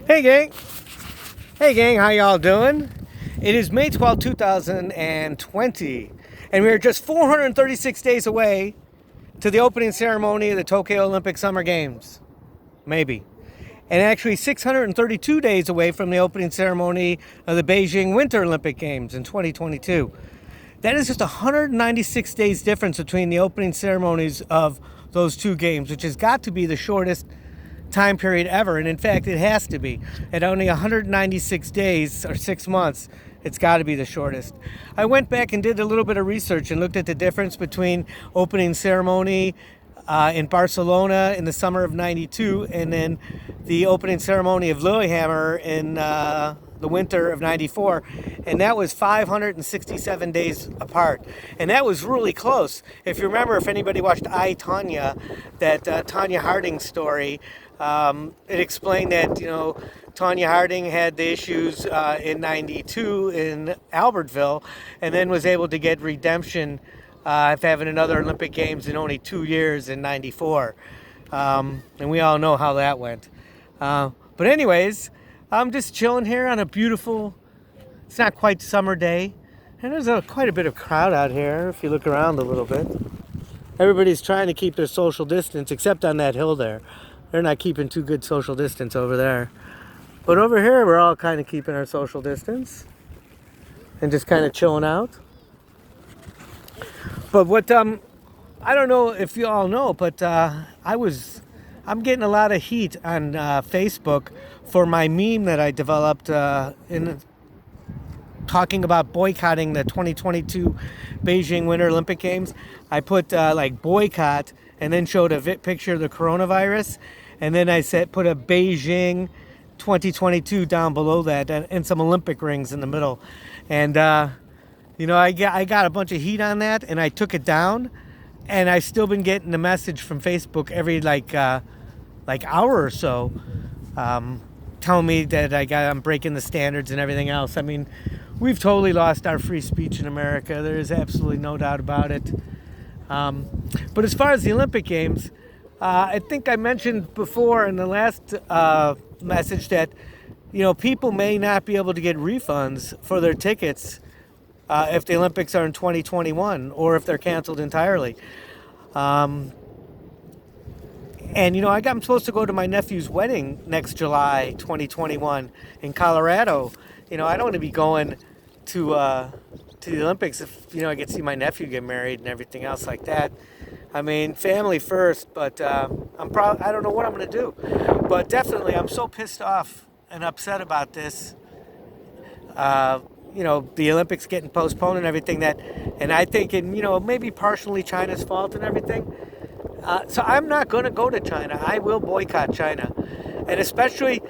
Hey gang! Hey gang, how y'all doing? It is May 12, 2020, and we are just 436 days away to the opening ceremony of the Tokyo Olympic Summer Games. Maybe. And actually 632 days away from the opening ceremony of the Beijing Winter Olympic Games in 2022. That is just 196 days difference between the opening ceremonies of those two games, which has got to be the shortest time period ever. And in fact, it has to be. At only 196 days or 6 months, it's got to be the shortest. I went back and did a little bit of research and looked at the difference between opening ceremony in Barcelona in the summer of '92 and then the opening ceremony of Lillehammer in the winter of '94, and that was 567 days apart, and that was really close. If you remember, if anybody watched I, Tonya, that Tonya Harding story, it explained that Tonya Harding had the issues in '92 in Albertville, and then was able to get redemption of having another Olympic Games in only 2 years in '94, and we all know how that went. But anyways, I'm just chilling here on a beautiful, it's not quite summer day, and there's quite a bit of crowd out here if you look around a little bit. Everybody's trying to keep their social distance, except on that hill there. They're not keeping too good social distance over there. But over here, we're all kind of keeping our social distance and just kind of chilling out. But what, I don't know if you all know, but I'm getting a lot of heat on Facebook for my meme that I developed in talking about boycotting the 2022 Beijing Winter Olympic Games. I put like boycott and then showed a picture of the coronavirus, and then I put a Beijing 2022 down below that and some Olympic rings in the middle. And I got a bunch of heat on that, and I took it down, and I've still been getting the message from Facebook every like hour or so, telling me that I'm breaking the standards and everything else. I mean, we've totally lost our free speech in America. There is absolutely no doubt about it. But as far as the Olympic Games, I think I mentioned before in the last message that people may not be able to get refunds for their tickets if the Olympics are in 2021 or if they're canceled entirely. And I'm supposed to go to my nephew's wedding next July 2021 in Colorado. I don't want to be going to the Olympics if I get to see my nephew get married and everything else like that. I mean, family first, but I don't know what I'm going to do. But definitely, I'm so pissed off and upset about this. The Olympics getting postponed and everything and I think maybe partially China's fault and everything. So I'm not going to go to China. I will boycott China, and especially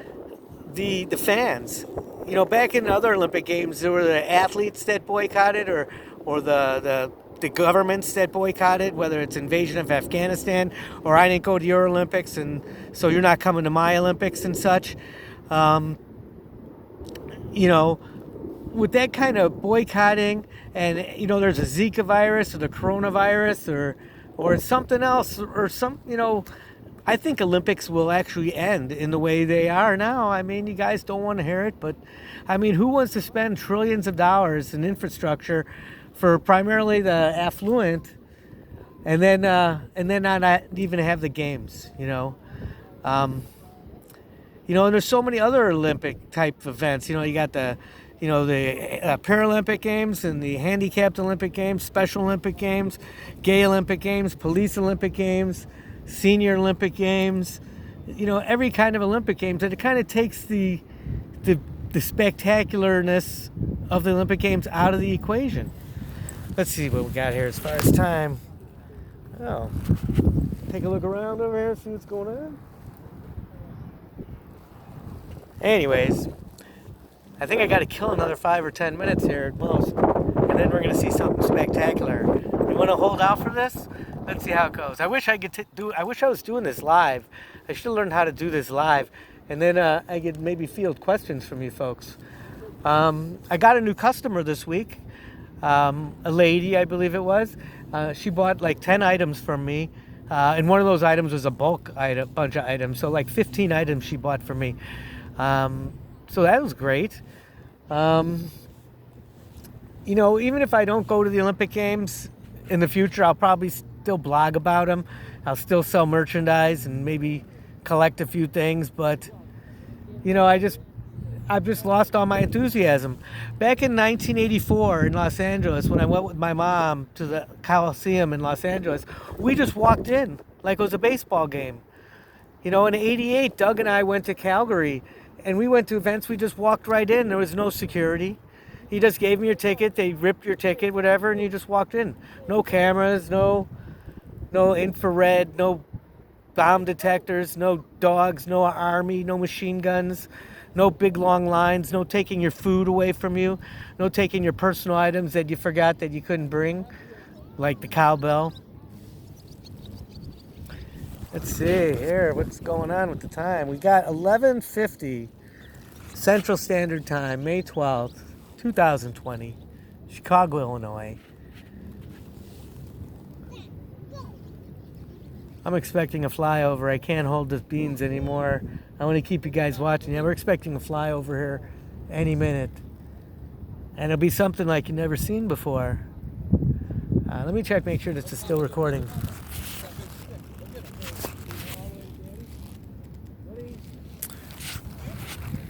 the fans. Back in other Olympic Games, there were the athletes that boycotted, or the governments that boycotted, whether it's invasion of Afghanistan, or I didn't go to your Olympics, and so you're not coming to my Olympics and such. With that kind of boycotting, and there's a Zika virus or the coronavirus or something else or I think Olympics will actually end in the way they are now. I mean, you guys don't want to hear it, but I mean, who wants to spend trillions of dollars in infrastructure for primarily the affluent and then not even have the games, and there's so many other Olympic type events. You got the Paralympic Games and the Handicapped Olympic Games, Special Olympic Games, Gay Olympic Games, Police Olympic Games, Senior Olympic Games, every kind of Olympic Games. And it kind of takes the spectacularness of the Olympic Games out of the equation. Let's see what we got here as far as time. Oh, take a look around over here, see what's going on. Anyways, I think I got to kill another 5 or 10 minutes here at most, and then we're going to see something spectacular. You want to hold out for this? Let's see how it goes. I wish I could I wish I was doing this live. I should have learned how to do this live, and then I could maybe field questions from you folks. I got a new customer this week, a lady, I believe it was. She bought like 10 items from me, and one of those items was a bulk bunch of items, so like 15 items she bought from me. So that was great. You know, even if I don't go to the Olympic Games in the future, I'll probably still blog about them. I'll still sell merchandise and maybe collect a few things, but you know, I've just lost all my enthusiasm. Back in 1984 in Los Angeles, when I went with my mom to the Coliseum in Los Angeles, we just walked in like it was a baseball game. You know, in '88, Doug and I went to Calgary, and we went to events. We just walked right in. There was no security. He just gave me your ticket. They ripped your ticket, whatever, and you just walked in. No cameras, no infrared, no bomb detectors, no dogs, no army, no machine guns, no big long lines, no taking your food away from you, no taking your personal items that you forgot that you couldn't bring, like the cowbell. Let's see here, what's going on with the time? We got 11:50 Central Standard Time, May 12th, 2020, Chicago, Illinois. I'm expecting a flyover. I can't hold the beans anymore. I want to keep you guys watching. Yeah, we're expecting a flyover here any minute. And it'll be something like you've never seen before. Let me check, make sure this is still recording.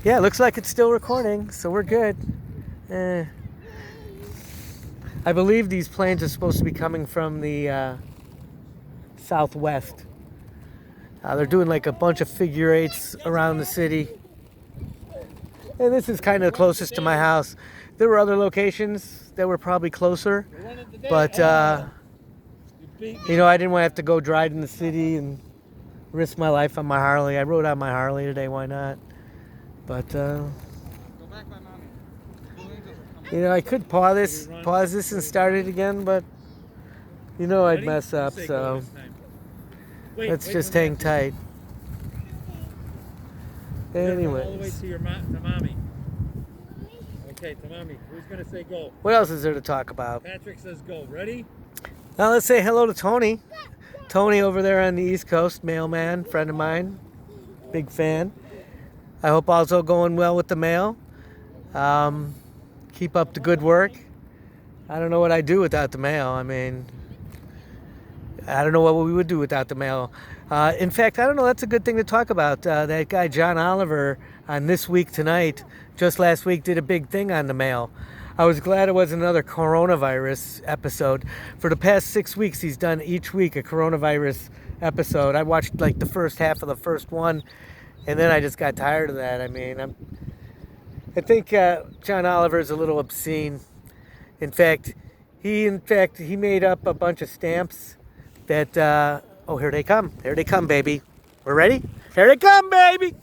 Yeah, it looks like it's still recording, so we're good. I believe these planes are supposed to be coming from the southwest. They're doing like a bunch of figure eights around the city. And this is kind of the closest to my house. There were other locations that were probably closer, but you know, I didn't want to have to go drive in the city and risk my life on my Harley. I rode on my Harley today, why not? But you know, I could pause this and start it again, but you know I'd mess up, so let's just hang tight. Anyways. All the way to your to mommy. Okay, to mommy. Who's gonna say go? What else is there to talk about? Patrick says go. Ready? Now let's say hello to Tony. Tony over there on the East Coast, mailman, friend of mine, big fan. I hope also going well with the mail. Keep up the good work. I don't know what I'd do without the mail. I mean, I don't know what we would do without the mail. In fact, I don't know, that's a good thing to talk about. That guy, John Oliver, on This Week Tonight, just last week did a big thing on the mail. I was glad it wasn't another coronavirus episode. For the past 6 weeks, he's done each week a coronavirus episode. I watched like the first half of the first one, and then I just got tired of that. I mean, I think John Oliver is a little obscene. In fact, he made up a bunch of stamps that, oh, here they come. Here they come, baby. We're ready? Here they come, baby.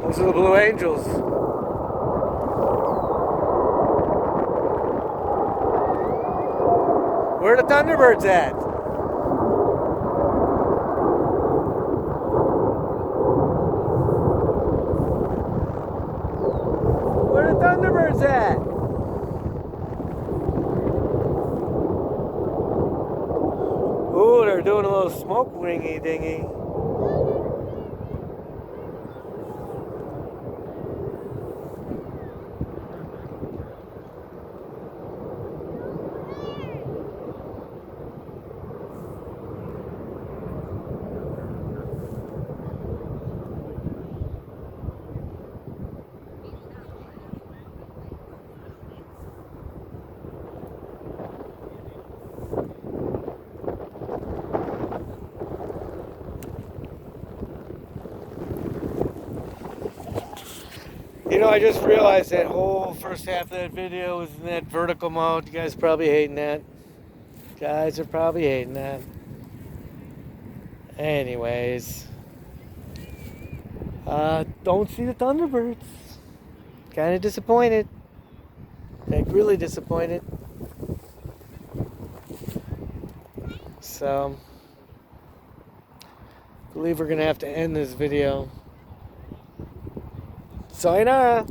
Those are the Blue Angels. Where are the Thunderbirds at? Where are the Thunderbirds at? Ooh, they're doing a little smoke ringy dingy. You know, I just realized that whole first half of that video was in that vertical mode. You guys are probably hating that. Guys are probably hating that. Anyways. Don't see the Thunderbirds. Kind of disappointed. Like, really disappointed. So, believe we're gonna have to end this video. Sayonara.